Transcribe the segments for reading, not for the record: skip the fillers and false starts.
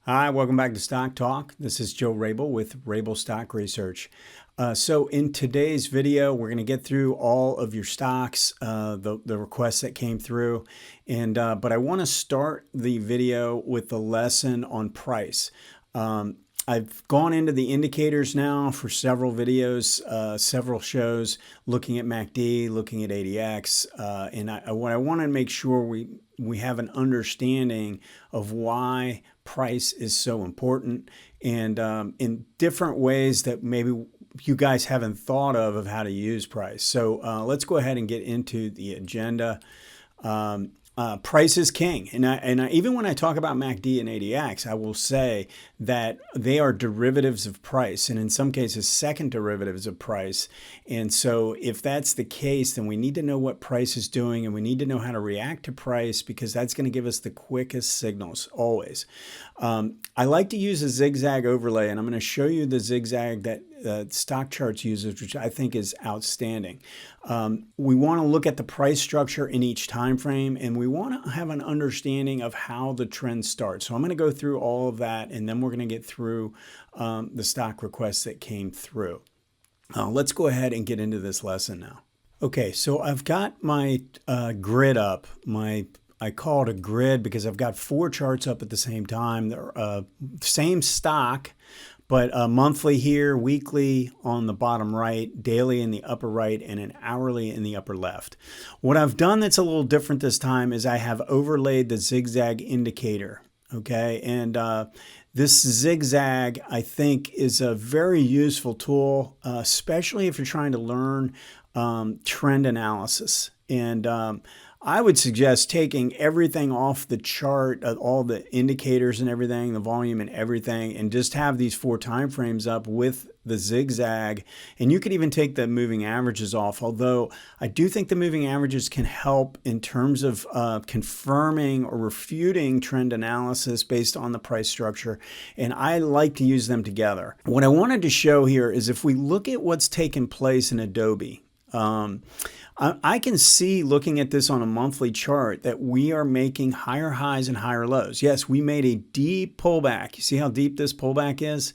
Hi, welcome back to Stock Talk. This is Joe Rabil with Rabil Stock Research. So in today's video, we're going to get through all of your stocks, the requests that came through, and but I want to start the video with the lesson on price. I've gone into the indicators now for several videos, several shows, looking at MACD, looking at ADX, and what I want to make sure we have an understanding of why price is so important, and in different ways that maybe you guys haven't thought of how to use price. So let's go ahead and get into the agenda. Price is king. And even when I talk about MACD and ADX, I will say that they are derivatives of price, and in some cases, second derivatives of price. And so if that's the case, then we need to know what price is doing, and we need to know how to react to price, because that's going to give us the quickest signals always. I like to use a ZigZag overlay, and I'm going to show you the ZigZag that StockCharts uses, which I think is outstanding. We want to look at the price structure in each time frame, and we want to have an understanding of how the trend starts. So I'm going to go through all of that, and then we're going to get through the stock requests that came through. Let's go ahead and get into this lesson now. Okay, so I've got my grid up. I call it a grid because I've got 4 charts up at the same time. They're same stock, but monthly here, weekly on the bottom right, daily in the upper right, and an hourly in the upper left. What I've done that's a little different this time is I have overlaid the ZigZag indicator, okay? And this ZigZag, I think, is a very useful tool, especially if you're trying to learn trend analysis. And I would suggest taking everything off the chart, all the indicators and everything, the volume and everything, and just have these 4 time frames up with the ZigZag. And you could even take the moving averages off, although I do think the moving averages can help in terms of confirming or refuting trend analysis based on the price structure. And I like to use them together. What I wanted to show here is if we look at what's taken place in Adobe, I can see, looking at this on a monthly chart, that we are making higher highs and higher lows. Yes, we made a deep pullback. You see how deep this pullback is?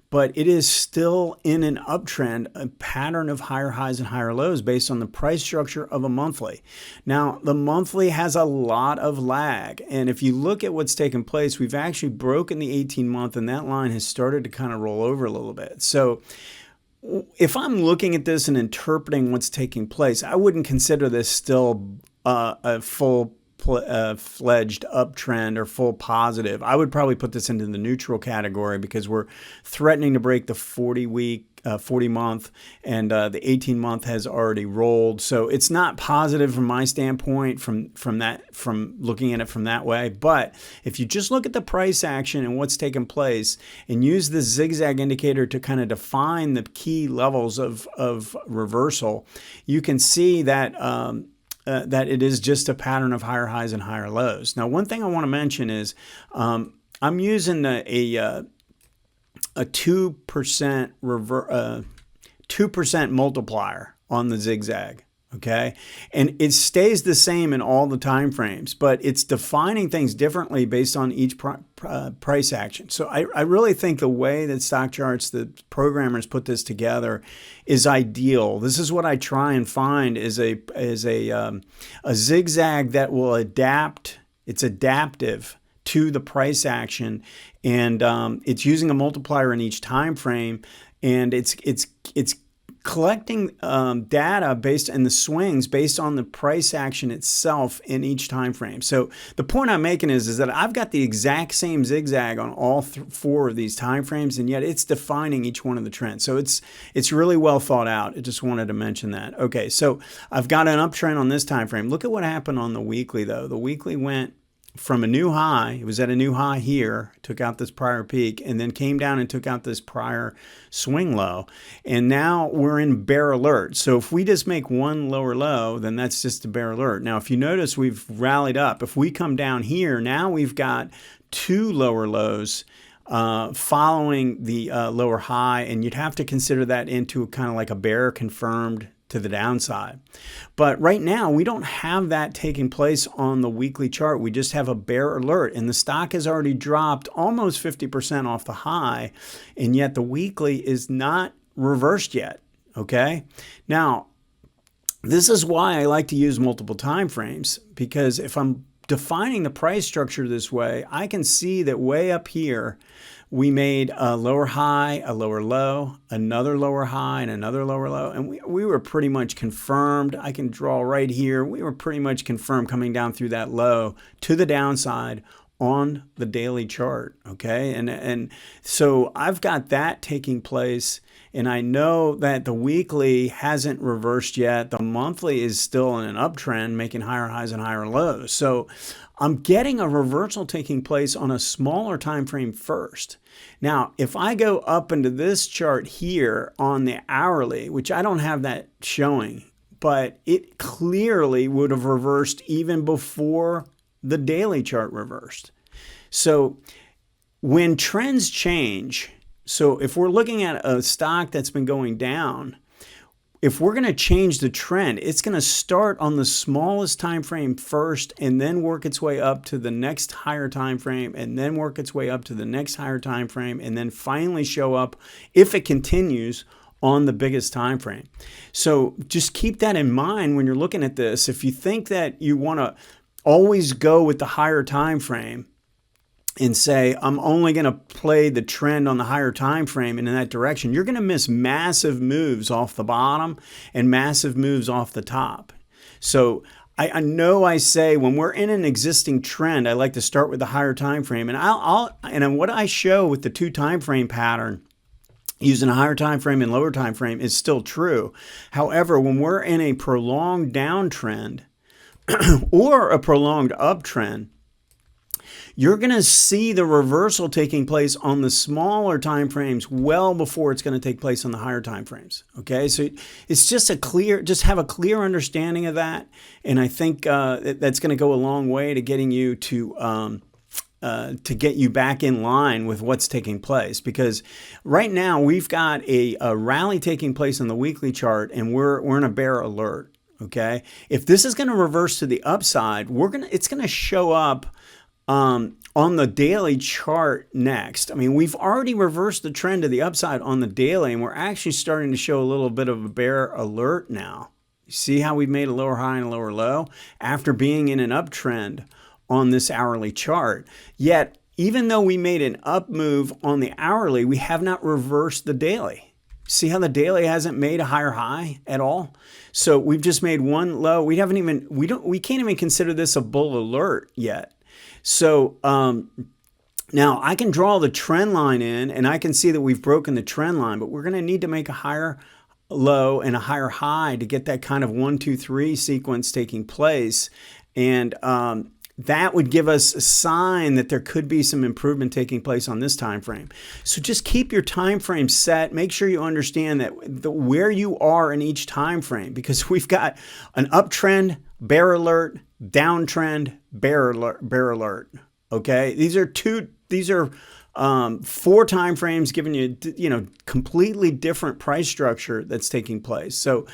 But it is still in an uptrend, a pattern of higher highs and higher lows based on the price structure of a monthly. Now, the monthly has a lot of lag. And if you look at what's taken place, we've actually broken the 18-month, and that line has started to kind of roll over a little bit. So if I'm looking at this and interpreting what's taking place, I wouldn't consider this still a full-fledged uptrend or full positive. I would probably put this into the neutral category, because we're threatening to break the 40-month, and the 18-month has already rolled. So it's not positive from my standpoint from looking at it from that way. But if you just look at the price action and what's taken place, and use the ZigZag indicator to kind of define the key levels of reversal, you can see that that it is just a pattern of higher highs and higher lows. Now, one thing I want to mention is I'm using a 2% multiplier on the ZigZag, okay? And it stays the same in all the time frames, but it's defining things differently based on each price action. So I really think the way that StockCharts, the programmers, put this together is ideal. This is what I try and find is a ZigZag that will adapt. It's adaptive to the price action, and it's using a multiplier in each time frame, and it's collecting data based on the swings based on the price action itself in each time frame. So the point I'm making is that I've got the exact same ZigZag on all 4 of these time frames, and yet it's defining each one of the trends. So it's really well thought out. I just wanted to mention that. Okay, so I've got an uptrend on this time frame. Look at what happened on the weekly, though. The weekly went from a new high. It was at a new high here, took out this prior peak, and then came down and took out this prior swing low. And now we're in bear alert. So if we just make one lower low, then that's just a bear alert. Now, if you notice, we've rallied up. If we come down here, now we've got 2 lower lows following the lower high, and you'd have to consider that into kind of like a bear confirmed to the downside. But right now, we don't have that taking place on the weekly chart. We just have a bear alert, and the stock has already dropped almost 50% off the high, and yet the weekly is not reversed yet, okay? Now, this is why I like to use multiple time frames, because if I'm defining the price structure this way, I can see that way up here, we made a lower high, a lower low, another lower high, and another lower low. And we were pretty much confirmed. I can draw right here. We were pretty much confirmed coming down through that low to the downside on the daily chart, okay? And so I've got that taking place, and I know that the weekly hasn't reversed yet. The monthly is still in an uptrend, making higher highs and higher lows. So I'm getting a reversal taking place on a smaller time frame first. Now, if I go up into this chart here on the hourly, which I don't have that showing, but it clearly would have reversed even before the daily chart reversed. So when trends change, so if we're looking at a stock that's been going down, if we're going to change the trend, it's going to start on the smallest time frame first and then work its way up to the next higher time frame and then work its way up to the next higher time frame and then finally show up, if it continues, on the biggest time frame. So just keep that in mind when you're looking at this. If you think that you want to always go with the higher time frame and say, I'm only going to play the trend on the higher time frame and in that direction, you're going to miss massive moves off the bottom and massive moves off the top. So I know I say when we're in an existing trend, I like to start with the higher time frame. And and what I show with the 2 time frame pattern using a higher time frame and lower time frame is still true. However, when we're in a prolonged downtrend or a prolonged uptrend, you're going to see the reversal taking place on the smaller time frames well before it's going to take place on the higher time frames. Okay, so it's just just have a clear understanding of that, and I think that's going to go a long way to getting you to get you back in line with what's taking place. Because right now we've got a rally taking place on the weekly chart, and we're in a bear alert. Okay, if this is going to reverse to the upside, it's going to show up on the daily chart next. I mean, we've already reversed the trend to the upside on the daily, and we're actually starting to show a little bit of a bear alert now. You see how we've made a lower high and a lower low after being in an uptrend on this hourly chart. Yet, even though we made an up move on the hourly, we have not reversed the daily. See how the daily hasn't made a higher high at all? So we've just made one low. We can't even consider this a bull alert yet. So now I can draw the trend line in, and I can see that we've broken the trend line, but we're going to need to make a higher low and a higher high to get that kind of 1, 2, 3 sequence taking place. And that would give us a sign that there could be some improvement taking place on this time frame. So just keep your time frame set. Make sure you understand that where you are in each time frame, because we've got an uptrend, bear alert, downtrend, bear alert. Okay, these are 4 time frames giving you completely different price structure that's taking place. So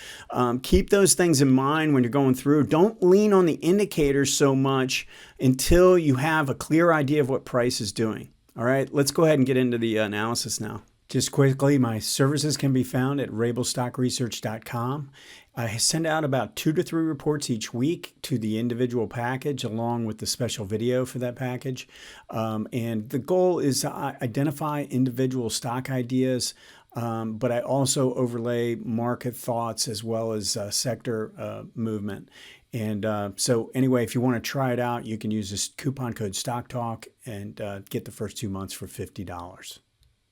keep those things in mind when you're going through. Don't lean on the indicators so much until you have a clear idea of what price is doing. All right, let's go ahead and get into the analysis now. Just quickly, my services can be found at rabilstockresearch.com. I send out about 2 to 3 reports each week to the individual package along with the special video for that package. And the goal is to identify individual stock ideas, but I also overlay market thoughts as well as sector movement. And so anyway, if you want to try it out, you can use this coupon code StockTalk and get the first 2 months for $50.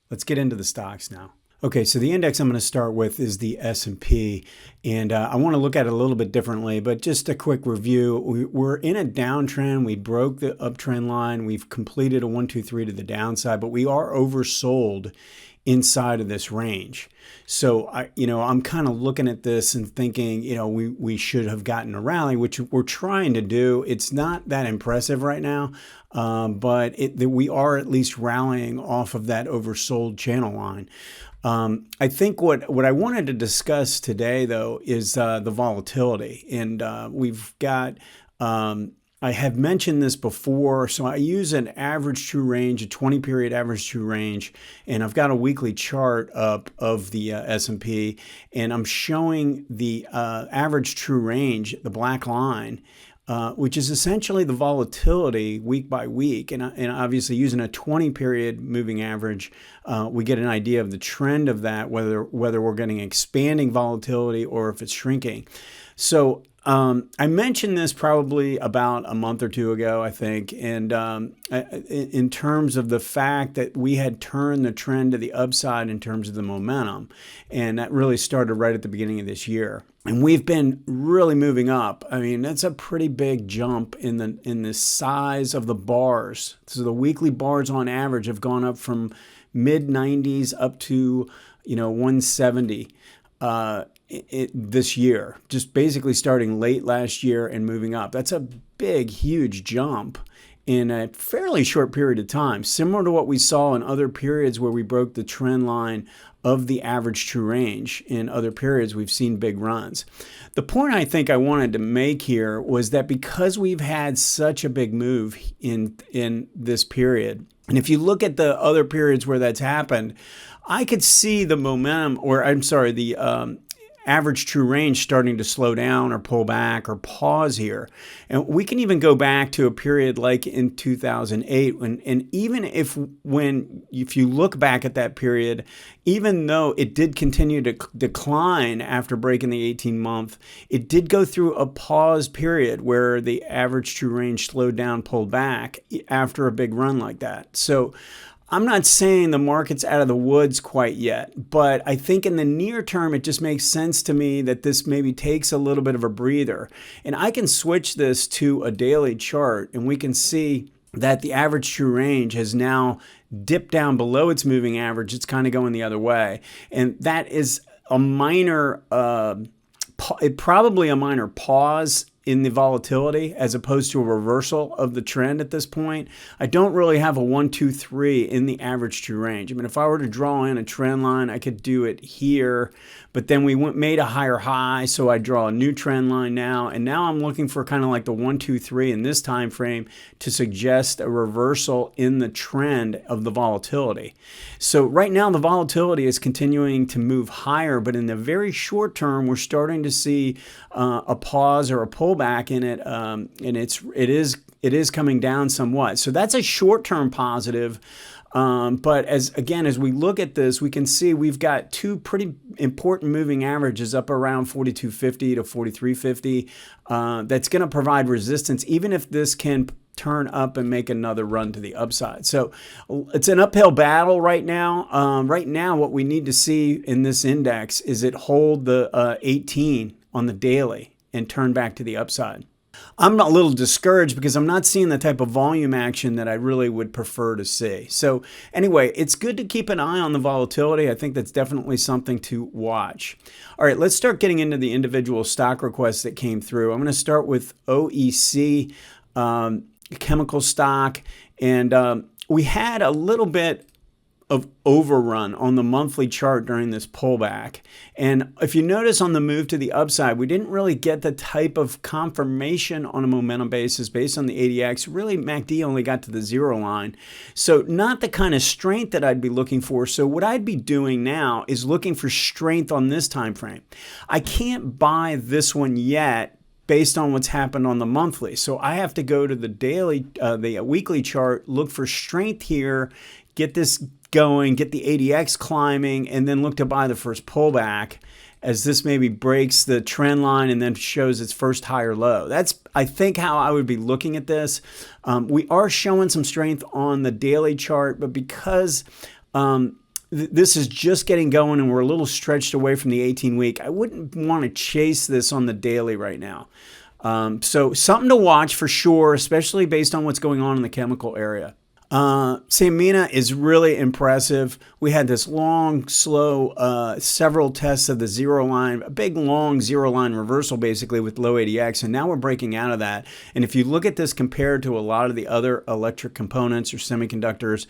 Let's get into the stocks now. Okay, so the index I'm going to start with is the S&P, and I want to look at it a little bit differently, but just a quick review. We're in a downtrend. We broke the uptrend line. We've completed a 1, 2, 3 to the downside, but we are oversold inside of this range. So I'm kind of looking at this and thinking, we should have gotten a rally, which we're trying to do. It's not that impressive right now, but we are at least rallying off of that oversold channel line. I think what I wanted to discuss today, though, is the volatility. And we've got, I have mentioned this before, so I use an average true range, a 20-period average true range, and I've got a weekly chart up of the S&P, and I'm showing the average true range, the black line, which is essentially the volatility week by week. And obviously using a 20-period moving average, we get an idea of the trend of that, whether we're getting expanding volatility or if it's shrinking. So I mentioned this probably about a month or two ago, I think, and in terms of the fact that we had turned the trend to the upside in terms of the momentum, and that really started right at the beginning of this year. And we've been really moving up. I mean, that's a pretty big jump in the size of the bars. So the weekly bars on average have gone up from mid 90s up to 170 this year, just basically starting late last year and moving up. That's a big, huge jump in a fairly short period of time, similar to what we saw in other periods where we broke the trend line of the average true range. In other periods, we've seen big runs. The point I think I wanted to make here was that because we've had such a big move in this period, and if you look at the other periods where that's happened, I could see the momentum, or I'm sorry, the average true range starting to slow down or pull back or pause here. And we can even go back to a period like in 2008, and even if you look back at that period, even though it did continue to decline after breaking the 18-month, it did go through a pause period where the average true range slowed down, pulled back after a big run like that. So I'm not saying the market's out of the woods quite yet, but I think in the near term, it just makes sense to me that this maybe takes a little bit of a breather. And I can switch this to a daily chart, and we can see that the average true range has now dipped down below its moving average. It's kind of going the other way. And that is a minor, probably a minor pause in the volatility as opposed to a reversal of the trend at this point. I don't really have a 1, 2, 3 in the average true range. I mean, if I were to draw in a trend line, I could do it here, but then we made a higher high, so I draw a new trend line now, and now I'm looking for kind of like the 1, 2, 3 in this time frame to suggest a reversal in the trend of the volatility. So right now the volatility is continuing to move higher, but in the very short term, we're starting to see a pause or a pullback in it, and it is coming down somewhat. So that's a short-term positive. But as we look at this, we can see we've got two pretty important moving averages up around 4250 to 4350. That's going to provide resistance, even if this can turn up and make another run to the upside. So it's an uphill battle right now. Right now, what we need to see in this index is it hold the 18 on the daily and turn back to the upside. I'm a little discouraged because I'm not seeing the type of volume action that I really would prefer to see. So anyway, it's good to keep an eye on the volatility. I think that's definitely something to watch. All right, let's start getting into the individual stock requests that came through. I'm going to start with OEC, chemical stock, and we had a little bit of overrun on the monthly chart during this pullback. And if you notice on the move to the upside, we didn't really get the type of confirmation on a momentum basis based on the ADX. Really, MACD only got to the 0 line. So not the kind of strength that I'd be looking for. So what I'd be doing now is looking for strength on this time frame. I can't buy this one yet based on what's happened on the monthly. So I have to go to the daily, the weekly chart, look for strength here, get this going, get the ADX climbing, and then look to buy the first pullback as this maybe breaks the trend line and then shows its first higher low. That's, I think, how I would be looking at this. We are showing some strength on the daily chart, but because this is just getting going and we're a little stretched away from the 18-week, I wouldn't want to chase this on the daily right now. So something to watch for sure, especially based on what's going on in the chemical area. Sanmina is really impressive. we had this long, slow, several tests of the zero line, a big, long zero line reversal basically with low ADX, and now we're breaking out of that. And if you look at this compared to a lot of the other electric components or semiconductors,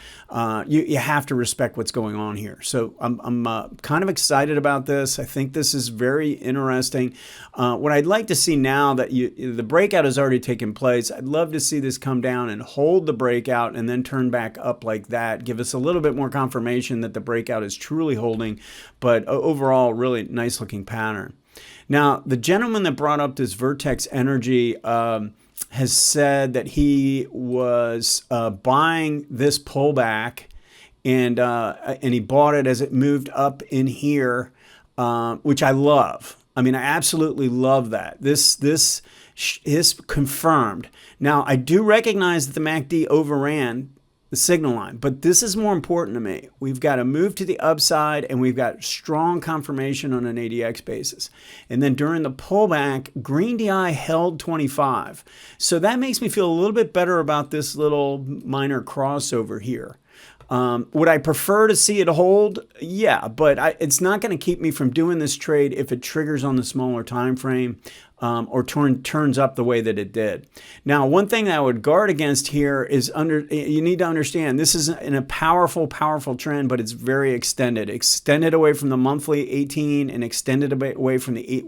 you have to respect what's going on here. So I'm kind of excited about this. I think this is very interesting. What I'd like to see now that the breakout has already taken place, I'd love to see this come down and hold the breakout and then turn back up like that. Give us a little bit more confirmation that the breakout is truly holding, but overall, really nice looking pattern. Now, the gentleman that brought up this Vertex Energy has said that he was buying this pullback, and he bought it as it moved up in here, which I love. I mean, I absolutely love that. This is confirmed. Now, I do recognize that the MACD overran the signal line, but this is more important to me. We've got to move to the upside, and we've got strong confirmation on an ADX basis. And then during the pullback, green DI held 25. So that makes me feel a little bit better about this little minor crossover here. Would I prefer to see it hold? Yeah, but it's not going to keep me from doing this trade if it triggers on the smaller time frame or turns up the way that it did. Now, one thing that I would guard against here is you need to understand this is in a powerful trend, but it's very extended away from the monthly 18 and extended away from the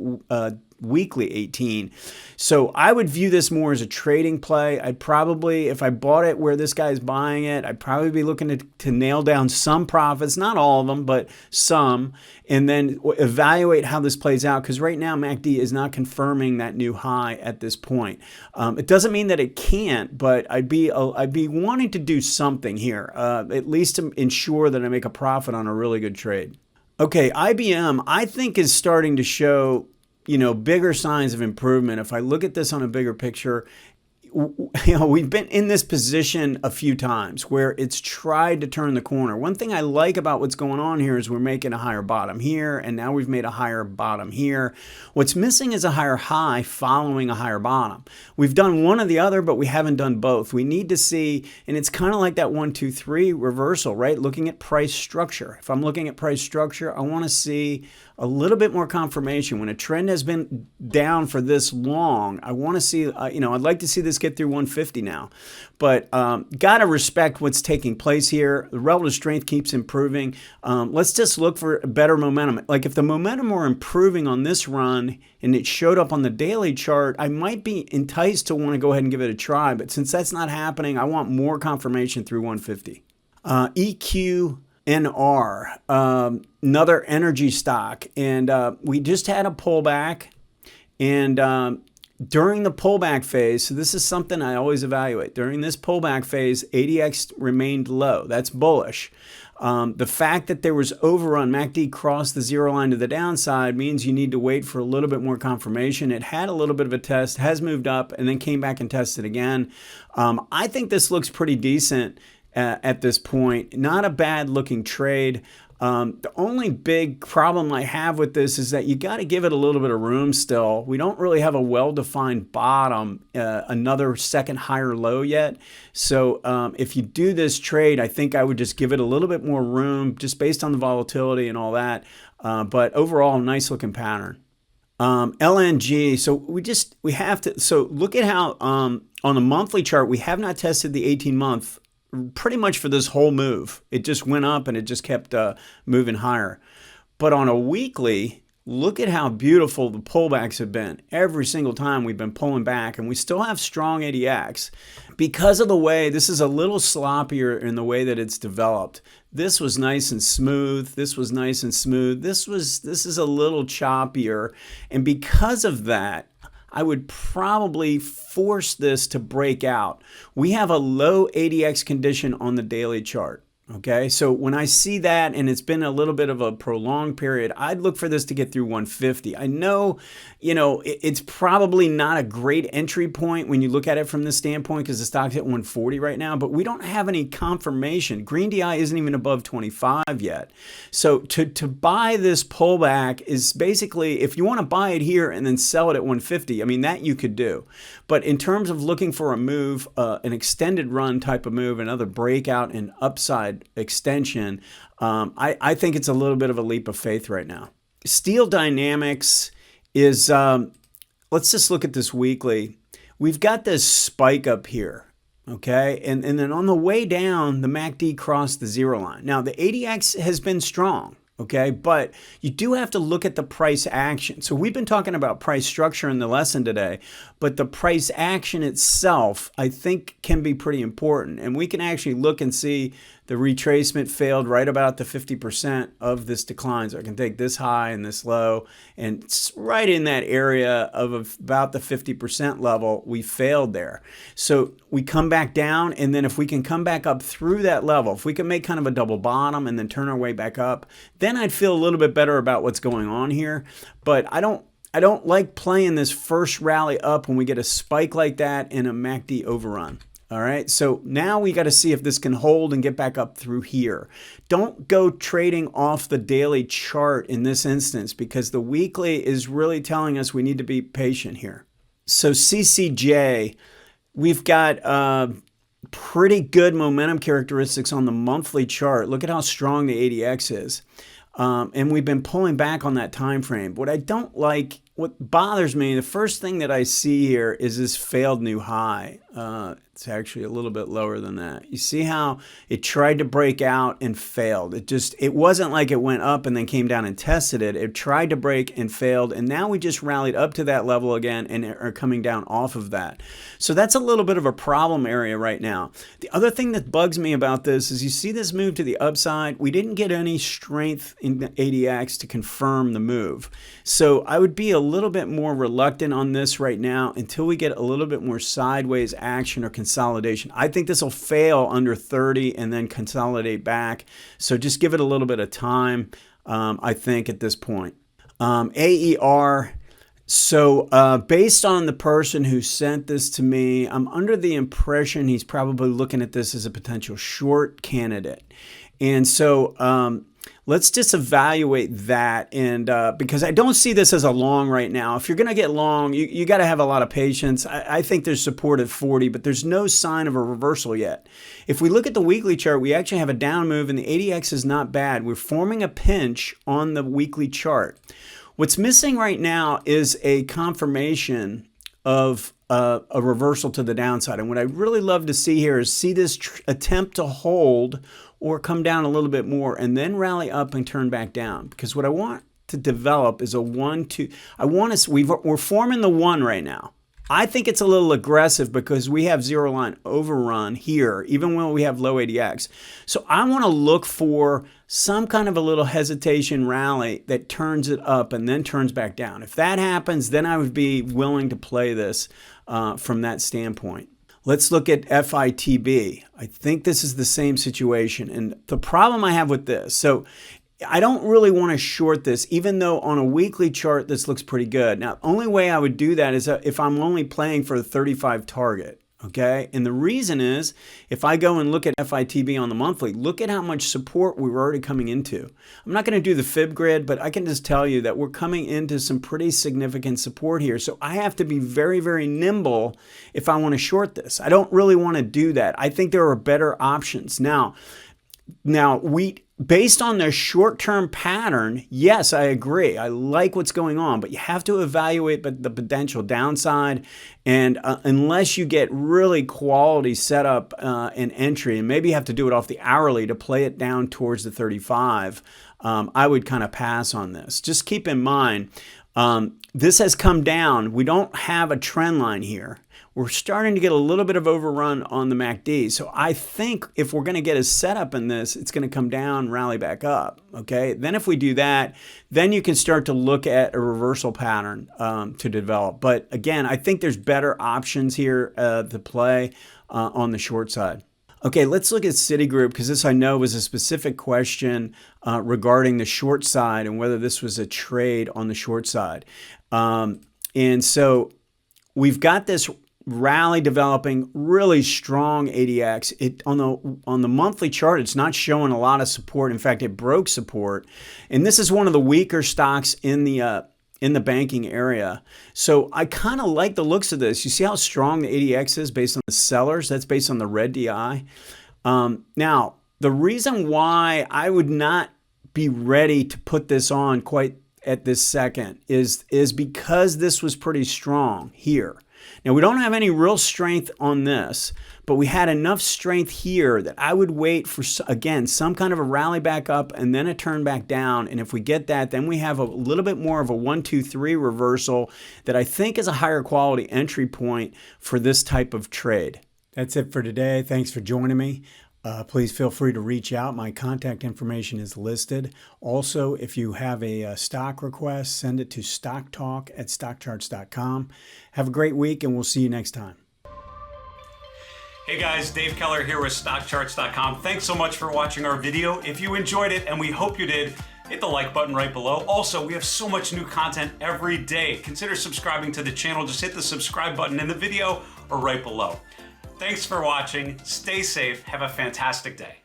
weekly 18. So I would view this more as a trading play. I'd probably, if I bought it where this guy's buying it, I'd probably be looking to nail down some profits, not all of them, but some, and then evaluate how this plays out, because right now MACD is not confirming that new high at this point. It doesn't mean that it can't, but I'd be wanting to do something here, at least to ensure that I make a profit on a really good trade. Okay, IBM, I think, is starting to show bigger signs of improvement. If I look at this on a bigger picture, we've been in this position a few times where it's tried to turn the corner. One thing I like about what's going on here is we're making a higher bottom here, and now we've made a higher bottom here. What's missing is a higher high following a higher bottom. We've done one or the other, but we haven't done both. We need to see, and it's kind of like that 1, 2, 3 reversal, right? Looking at price structure. If I'm looking at price structure, I want to see a little bit more confirmation. When a trend has been down for this long, I want to see, I'd like to see this get through 150 now. But got to respect what's taking place here. The relative strength keeps improving. Let's just look for better momentum. Like if the momentum were improving on this run and it showed up on the daily chart, I might be enticed to want to go ahead and give it a try. But since that's not happening, I want more confirmation through 150. EQNR, another energy stock, and we just had a pullback, and during the pullback phase, so this is something I always evaluate. During this pullback phase, ADX remained low. That's bullish. The fact that there was overrun, MACD crossed the zero line to the downside, means you need to wait for a little bit more confirmation. It had a little bit of a test, has moved up, and then came back and tested again. I think this looks pretty decent at this point. Not a bad looking trade. The only big problem I have with this is that you got to give it a little bit of room still. We don't really have a well-defined bottom, another second higher low yet. So if you do this trade, I think I would just give it a little bit more room just based on the volatility and all that. But overall, nice looking pattern. LNG, so we have to, so look at how on the monthly chart, we have not tested the 18-month pretty much for this whole move. It just went up and it just kept moving higher. But on a weekly, look at how beautiful the pullbacks have been. Every single time we've been pulling back, and we still have strong ADX. Because of the way, this is a little sloppier in the way that it's developed. This was nice and smooth. This was nice and smooth. This is a little choppier. And because of that, I would probably force this to break out. We have a low ADX condition on the daily chart. Okay, so when I see that and it's been a little bit of a prolonged period, I'd look for this to get through 150. I know, it's probably not a great entry point when you look at it from this standpoint because the stock's at 140 right now, but we don't have any confirmation. Green DI isn't even above 25 yet. So to buy this pullback is basically, if you want to buy it here and then sell it at 150, I mean, that you could do. But in terms of looking for a move, an extended run type of move, another breakout and upside upside extension, I think it's a little bit of a leap of faith right now. Steel dynamics is, let's just look at this weekly. We've got this spike up here. Okay, and then on the way down, the MACD crossed the zero line. Now, the ADX has been strong, okay, but you do have to look at the price action. So we've been talking about price structure in the lesson today, but the price action itself, I think, can be pretty important. And we can actually look and see the retracement failed right about the 50% of this decline. So I can take this high and this low, and it's right in that area of about the 50% level. We failed there. So we come back down, and then if we can come back up through that level, if we can make kind of a double bottom and then turn our way back up, then I'd feel a little bit better about what's going on here. But I don't like playing this first rally up when we get a spike like that and a MACD overrun. All right, so now we got to see if this can hold and get back up through here. Don't go trading off the daily chart in this instance, because the weekly is really telling us we need to be patient here. So CCJ, we've got pretty good momentum characteristics on the monthly chart. Look at how strong the ADX is. And we've been pulling back on that time frame. What I don't like, what bothers me, the first thing that I see here is this failed new high. It's actually a little bit lower than that. You see how it tried to break out and failed. It wasn't like it went up and then came down and tested it. It tried to break and failed, and now we just rallied up to that level again and are coming down off of that. So that's a little bit of a problem area right now. The other thing that bugs me about this is you see this move to the upside. We didn't get any strength in the ADX to confirm the move. So I would be a little bit more reluctant on this right now until we get a little bit more sideways action or consolidation. I think this will fail under 30 and then consolidate back. So just give it a little bit of time, I think, at this point. AER. So based on the person who sent this to me, I'm under the impression he's probably looking at this as a potential short candidate. And so let's just evaluate that, and because I don't see this as a long right now. If you're going to get long, you got to have a lot of patience. I think there's support at 40, but there's no sign of a reversal yet. If we look at the weekly chart, we actually have a down move, and the ADX is not bad. We're forming a pinch on the weekly chart. What's missing right now is a confirmation of a reversal to the downside. And what I'd really love to see here is see this attempt to hold or come down a little bit more and then rally up and turn back down. Because what I want to develop is a 1-2. We're forming the 1 right now. I think it's a little aggressive because we have zero line overrun here, even when we have low ADX. So I want to look for some kind of a little hesitation rally that turns it up and then turns back down. If that happens, then I would be willing to play this from that standpoint. Let's look at FITB. I think this is the same situation. And the problem I have with this, so I don't really want to short this, even though on a weekly chart, this looks pretty good. Now, the only way I would do that is if I'm only playing for a 35 target, okay? And the reason is, if I go and look at FITB on the monthly, look at how much support we were already coming into. I'm not going to do the fib grid, but I can just tell you that we're coming into some pretty significant support here. So I have to be very, very nimble if I want to short this. I don't really want to do that. I think there are better options. Now, based on their short-term pattern, yes, I agree. I like what's going on, but you have to evaluate the potential downside. And unless you get really quality setup and entry, and maybe you have to do it off the hourly to play it down towards the 35, I would kind of pass on this. Just keep in mind, this has come down. We don't have a trend line here. We're starting to get a little bit of overrun on the MACD. So I think if we're going to get a setup in this, it's going to come down, rally back up. Okay. Then if we do that, then you can start to look at a reversal pattern to develop. But again, I think there's better options here to play on the short side. Okay, let's look at Citigroup, because this I know was a specific question regarding the short side and whether this was a trade on the short side. And so we've got this rally developing, really strong ADX. On the monthly chart, it's not showing a lot of support. In fact, it broke support. And this is one of the weaker stocks in the banking area. So I kind of like the looks of this. You see how strong the ADX is based on the sellers? That's based on the red DI. Now, The reason why I would not be ready to put this on quite at this second is because this was pretty strong here. Now, we don't have any real strength on this, but we had enough strength here that I would wait for, again, some kind of a rally back up and then a turn back down. And if we get that, then we have a little bit more of a 1, 2, 3 reversal that I think is a higher quality entry point for this type of trade. That's it for today. Thanks for joining me. Please feel free to reach out. My contact information is listed. Also, if you have a stock request, send it to stocktalk@stockcharts.com. Have a great week, and we'll see you next time. Hey guys, Dave Keller here with StockCharts.com. Thanks so much for watching our video. If you enjoyed it, and we hope you did, hit the like button right below. Also, we have so much new content every day. Consider subscribing to the channel. Just hit the subscribe button in the video or right below. Thanks for watching. Stay safe. Have a fantastic day.